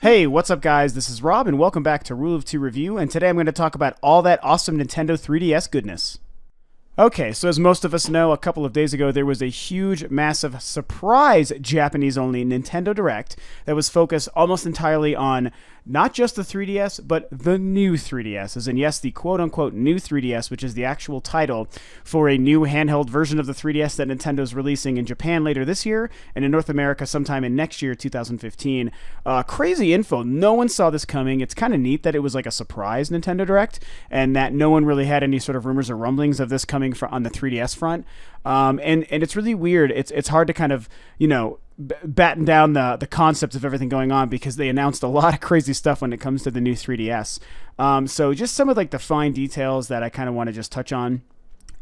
Hey, what's up, guys? This is Rob, and welcome back to Rule of Two Review, and today I'm going to talk about all that awesome Nintendo 3DS goodness. Okay, so as most of us know, a couple of days ago there was a huge, massive, surprise Japanese-only Nintendo Direct that was focused almost entirely on not just the 3DS, but the new 3DS, as in, yes, the quote-unquote new 3DS, which is the actual title for a new handheld version of the 3DS that Nintendo's releasing in Japan later this year, and in North America sometime in next year, 2015. Crazy info. No one saw this coming. It's kind of neat that it was like a surprise Nintendo Direct, and that no one really had any sort of rumors or rumblings of this coming on the 3DS front. And it's really weird. It's hard to kind of, batten down the concept of everything going on because they announced a lot of crazy stuff when it comes to the new 3DS. So just some of like the fine details that I kind of want to just touch on.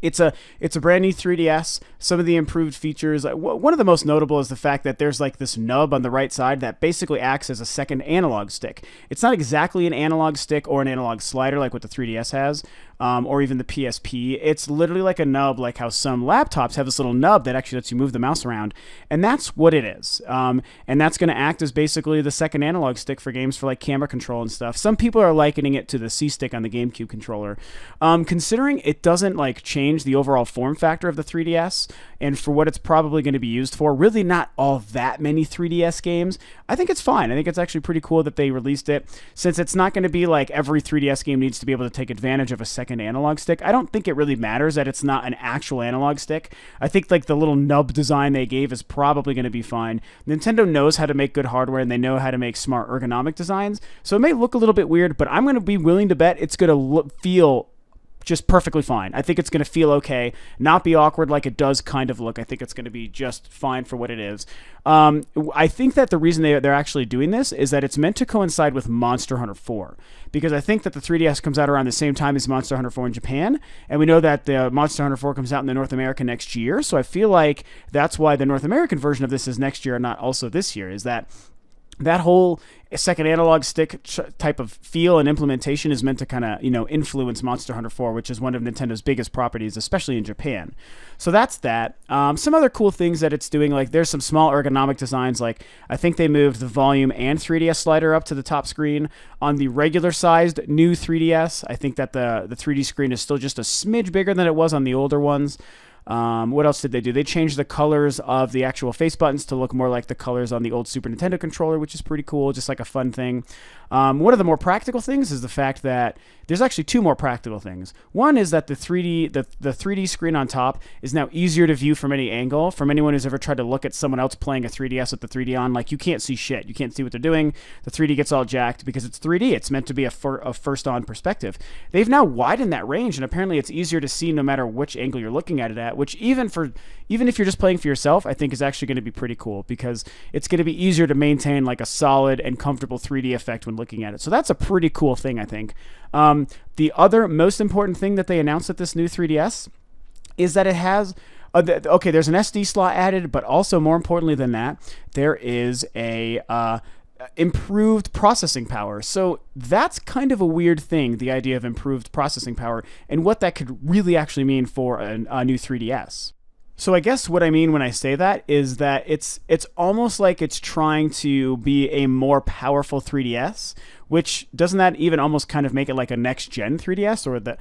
It's a brand new 3DS. Some of the improved features. One of the most notable is the fact that there's like this nub on the right side that basically acts as a second analog stick. It's not exactly an analog stick or an analog slider like what the 3DS has, or even the PSP. It's literally like a nub, like how some laptops have this little nub that actually lets you move the mouse around, and that's what it is. And that's going to act as basically the second analog stick for games for like camera control and stuff. Some people are likening it to the C-Stick on the GameCube controller. Considering it doesn't like change the overall form factor of the 3DS, and for what it's probably going to be used for, really not all that many 3DS games, I think it's fine. I think it's actually pretty cool that they released it, since it's not going to be like every 3DS game needs to be able to take advantage of a second analog stick. I don't think it really matters that it's not an actual analog stick. I think like the little nub design they gave is probably going to be fine. Nintendo knows how to make good hardware, and they know how to make smart ergonomic designs, so it may look a little bit weird, but I'm going to be willing to bet it's going to feel just perfectly fine. I think it's going to feel okay, not be awkward like it does kind of look. I think it's going to be just fine for what it is. I think that the reason they're actually doing this is that it's meant to coincide with Monster Hunter 4, because I think that the 3DS comes out around the same time as Monster Hunter 4 in Japan, and we know that the Monster Hunter 4 comes out in the North America next year, so I feel like that's why the North American version of this is next year and not also this year, is that whole second analog stick type of feel and implementation is meant to kind of, influence Monster Hunter 4, which is one of Nintendo's biggest properties, especially in Japan. So that's that. Some other cool things that it's doing, like there's some small ergonomic designs, like I think they moved the volume and 3DS slider up to the top screen. On the regular sized new 3DS, I think that the 3D screen is still just a smidge bigger than it was on the older ones. What else did they do? They changed the colors of the actual face buttons to look more like the colors on the old Super Nintendo controller, which is pretty cool, just like a fun thing. One of the more practical things is the fact that there's actually two more practical things. One is that the 3D screen on top is now easier to view from any angle. From anyone who's ever tried to look at someone else playing a 3DS with the 3D on, like you can't see shit. You can't see what they're doing. The 3D gets all jacked because it's 3D. It's meant to be a first-on perspective. They've now widened that range, and apparently it's easier to see no matter which angle you're looking at it at, which even if you're just playing for yourself, I think is actually going to be pretty cool, because it's going to be easier to maintain like a solid and comfortable 3D effect when looking at it. So that's a pretty cool thing, I think. The other most important thing that they announced at this new 3DS is that it has there's an SD slot added, but also more importantly than that, there is a improved processing power. So that's kind of a weird thing, the idea of improved processing power, and what that could really actually mean for a new 3DS. So I guess what I mean when I say that is that it's almost like it's trying to be a more powerful 3DS, which doesn't that even almost kind of make it like a next-gen 3DS, or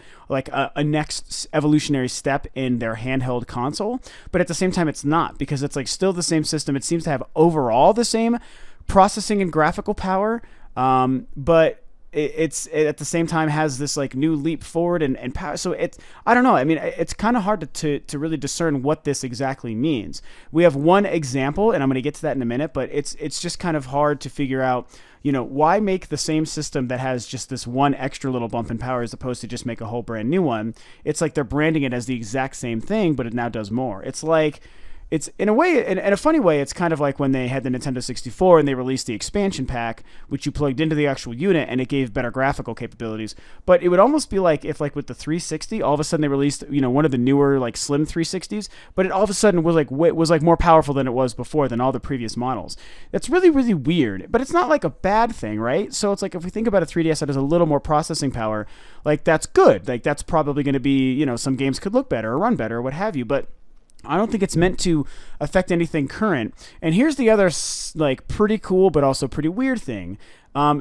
a next evolutionary step in their handheld console? But at the same time, it's not, because it's like still the same system. It seems to have overall the same processing and graphical power, but it at the same time has this like new leap forward and power. So I don't know. I mean, it's kind of hard to really discern what this exactly means. We have one example, and I'm going to get to that in a minute, but it's just kind of hard to figure out, why make the same system that has just this one extra little bump in power as opposed to just make a whole brand new one. It's like they're branding it as the exact same thing, but it now does more. It's like, it's in a way, in a funny way, it's kind of like when they had the Nintendo 64 and they released the expansion pack, which you plugged into the actual unit and it gave better graphical capabilities. But it would almost be like if, like with the 360, all of a sudden they released, one of the newer like slim 360s, but it all of a sudden was like more powerful than it was before, than all the previous models. That's really, really weird, but it's not like a bad thing, right? So it's like if we think about a 3DS that has a little more processing power, like that's good. Like that's probably going to be, some games could look better or run better or what have you, but I don't think it's meant to affect anything current. And here's the other, like, pretty cool but also pretty weird thing.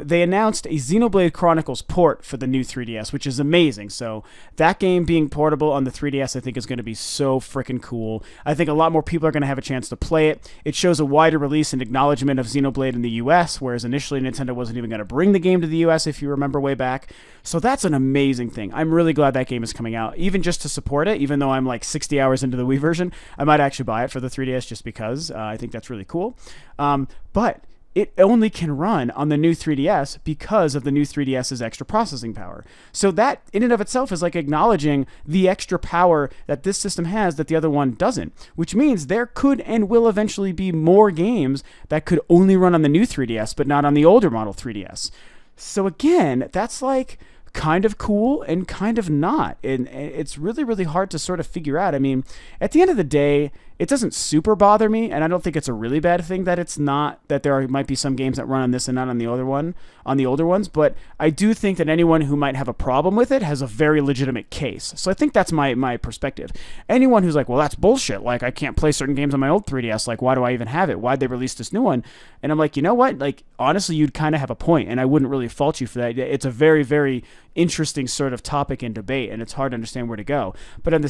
they announced a Xenoblade Chronicles port for the new 3DS, which is amazing. So that game being portable on the 3DS, I think is going to be so freaking cool. I think a lot more people are going to have a chance to play it. It shows a wider release and acknowledgement of Xenoblade in the US, whereas initially Nintendo wasn't even going to bring the game to the US, if you remember way back. So that's an amazing thing. I'm really glad that game is coming out, even just to support it. Even though I'm like 60 hours into the Wii version, I might actually buy it for the 3DS just because I think that's really cool. But it only can run on the new 3DS because of the new 3DS's extra processing power. So that in and of itself is like acknowledging the extra power that this system has that the other one doesn't, which means there could and will eventually be more games that could only run on the new 3DS but not on the older model 3DS. So again, that's like kind of cool and kind of not. And it's really, really hard to sort of figure out. I mean, at the end of the day, it doesn't super bother me, and I don't think it's a really bad thing that it's not, that might be some games that run on this and not on the older ones, but I do think that anyone who might have a problem with it has a very legitimate case. So I think that's my perspective. Anyone who's like, well, that's bullshit, like I can't play certain games on my old 3DS, like why do I even have it? Why'd they release this new one? And I'm like, you know what? Like, honestly, you'd kind of have a point, and I wouldn't really fault you for that. It's a very, very interesting sort of topic and debate, and it's hard to understand where to go. But on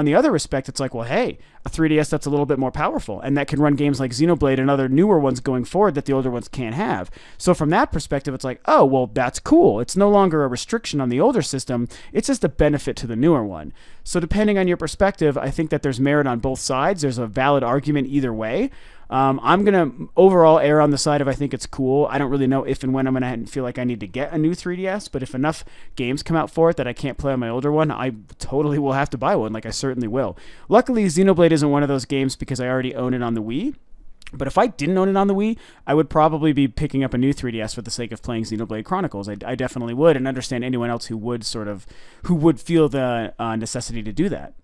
the other respect, it's like, well, hey, a 3DS that's a little bit more powerful and that can run games like Xenoblade and other newer ones going forward that the older ones can't have. So from that perspective, it's like, oh, well, that's cool. It's no longer a restriction on the older system. It's just a benefit to the newer one. So depending on your perspective, I think that there's merit on both sides. There's a valid argument either way. I'm going to overall err on the side of I think it's cool. I don't really know if and when I'm going to feel like I need to get a new 3DS, but if enough games come out for it that I can't play on my older one, I totally will have to buy one, like I certainly will. Luckily, Xenoblade isn't one of those games because I already own it on the Wii. But if I didn't own it on the Wii, I would probably be picking up a new 3DS for the sake of playing Xenoblade Chronicles. I definitely would, and understand anyone else who would feel the necessity to do that.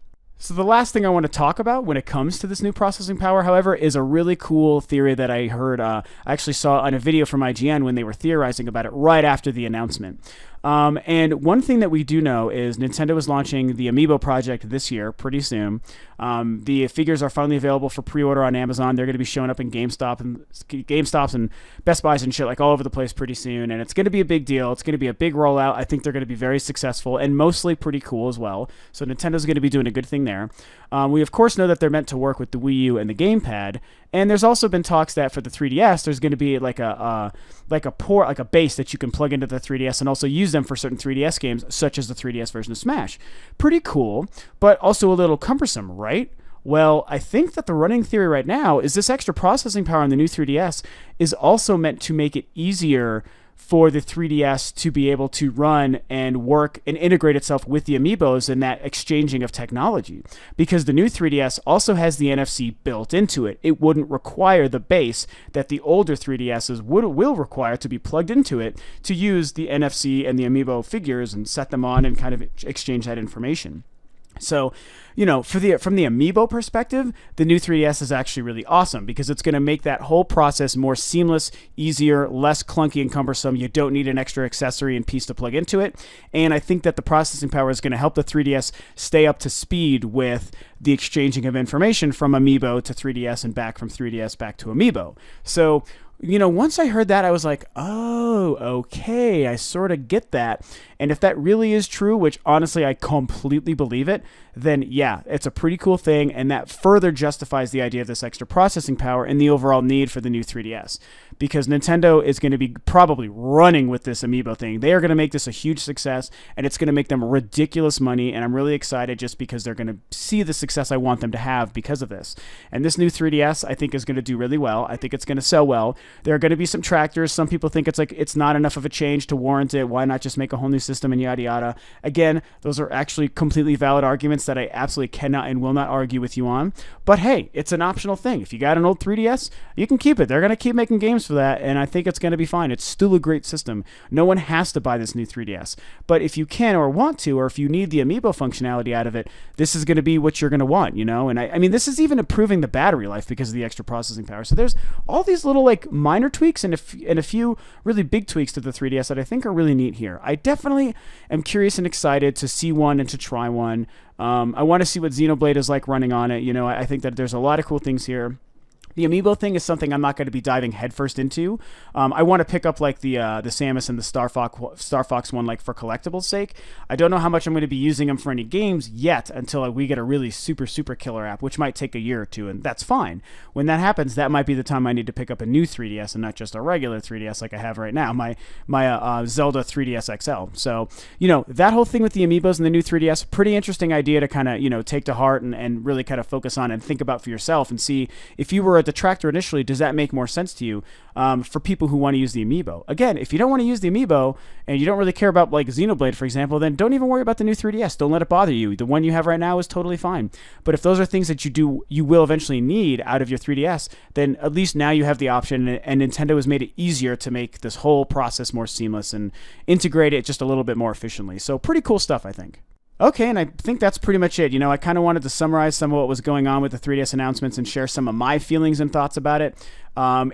So the last thing I want to talk about when it comes to this new processing power, however, is a really cool theory that I heard. I actually saw on a video from IGN when they were theorizing about it right after the announcement. And one thing that we do know is Nintendo is launching the Amiibo project this year, pretty soon. The figures are finally available for pre-order on Amazon. They're going to be showing up in GameStops and Best Buys and shit like all over the place pretty soon. And it's going to be a big deal. It's going to be a big rollout. I think they're going to be very successful and mostly pretty cool as well. So Nintendo's going to be doing a good thing there. We of course know that they're meant to work with the Wii U and the gamepad. And there's also been talks that for the 3DS, there's going to be like a port, like a base that you can plug into the 3DS and also use them for certain 3DS games, such as the 3DS version of Smash. Pretty cool, but also a little cumbersome, right? Well, I think that the running theory right now is this extra processing power on the new 3DS is also meant to make it easier for the 3DS to be able to run and work and integrate itself with the Amiibos and that exchanging of technology. Because the new 3DS also has the NFC built into it. It wouldn't require the base that the older 3DSs will require to be plugged into it to use the NFC and the Amiibo figures and set them on and kind of exchange that information. So, you know, from the Amiibo perspective, the new 3DS is actually really awesome because it's going to make that whole process more seamless, easier, less clunky and cumbersome. You don't need an extra accessory and piece to plug into it. And I think that the processing power is going to help the 3DS stay up to speed with the exchanging of information from Amiibo to 3DS and back from 3DS back to Amiibo. So, you know, once I heard that, I was like, oh, okay, I sort of get that. And if that really is true, which honestly I completely believe it, then yeah, it's a pretty cool thing, and that further justifies the idea of this extra processing power and the overall need for the new 3DS. Because Nintendo is going to be probably running with this Amiibo thing. They are going to make this a huge success, and it's going to make them ridiculous money, and I'm really excited just because they're going to see the success I want them to have because of this. And this new 3DS, I think, is going to do really well. I think it's going to sell well. There are going to be some tractors. Some people think it's not enough of a change to warrant it. Why not just make a whole new system and yada yada? Again, those are actually completely valid arguments that I absolutely cannot and will not argue with you on. But hey, it's an optional thing. If you got an old 3DS, you can keep it. They're going to keep making games for that, and I think it's going to be fine. It's still a great system. No one has to buy this new 3DS. But if you can or want to, or if you need the Amiibo functionality out of it, this is going to be what you're going to want, you know? And I mean, this is even improving the battery life because of the extra processing power. So there's all these little like minor tweaks and a few really big tweaks to the 3DS that I think are really neat here. I definitely am curious and excited to see one and to try one. I want to see what Xenoblade is like running on it. You know, I think that there's a lot of cool things here. The amiibo thing is something I'm not going to be diving headfirst into. I want to pick up like the Samus and the Star Fox one, like for collectibles' sake. I don't know how much I'm going to be using them for any games yet until we get a really super killer app, which might take a year or two, and that's fine. When that happens, that might be the time I need to pick up a new 3DS and not just a regular 3DS like I have right now, my Zelda 3DS XL. So that whole thing with the amiibos and the new 3DS, pretty interesting idea to kind of take to heart and really kind of focus on and think about for yourself and see if you were a detractor initially, does that make more sense to you for people who want to use the amiibo? Again, if you don't want to use the amiibo and you don't really care about like Xenoblade, for example, then don't even worry about the new 3DS. Don't let it bother you. The one you have right now is totally fine. But if those are things that you will eventually need out of your 3DS, then at least now you have the option, and Nintendo has made it easier to make this whole process more seamless and integrate it just a little bit more efficiently. So pretty cool stuff, I think. Okay, and I think that's pretty much it. I kind of wanted to summarize some of what was going on with the 3DS announcements and share some of my feelings and thoughts about it.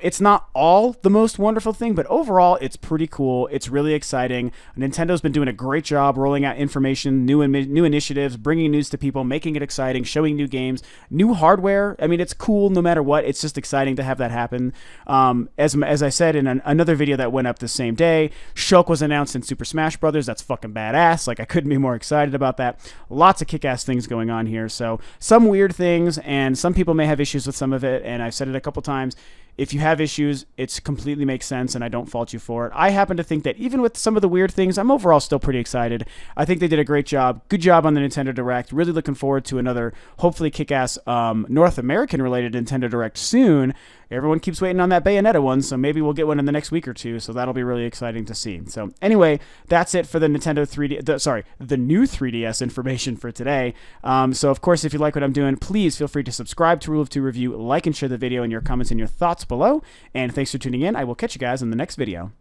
It's not all the most wonderful thing, but overall, it's pretty cool. It's really exciting. Nintendo's been doing a great job rolling out information, new initiatives, bringing news to people, making it exciting, showing new games, new hardware. I mean, it's cool no matter what. It's just exciting to have that happen. As I said in another video that went up the same day, Shulk was announced in Super Smash Bros. That's fucking badass. Like, I couldn't be more excited about that. Lots of kick-ass things going on here. So some weird things, and some people may have issues with some of it, and I've said it a couple times. If you have issues, it completely makes sense, and I don't fault you for it. I happen to think that even with some of the weird things, I'm overall still pretty excited. I think they did a great job. Good job on the Nintendo Direct. Really looking forward to another, hopefully kick-ass North American-related Nintendo Direct soon. Everyone keeps waiting on that Bayonetta one, so maybe we'll get one in the next week or two, so that'll be really exciting to see. So anyway, that's it for the Nintendo 3D, the new 3DS information for today. So of course, if you like what I'm doing, please feel free to subscribe to Rule of Two Review, like and share the video, and your comments and your thoughts below. And thanks for tuning in. I will catch you guys in the next video.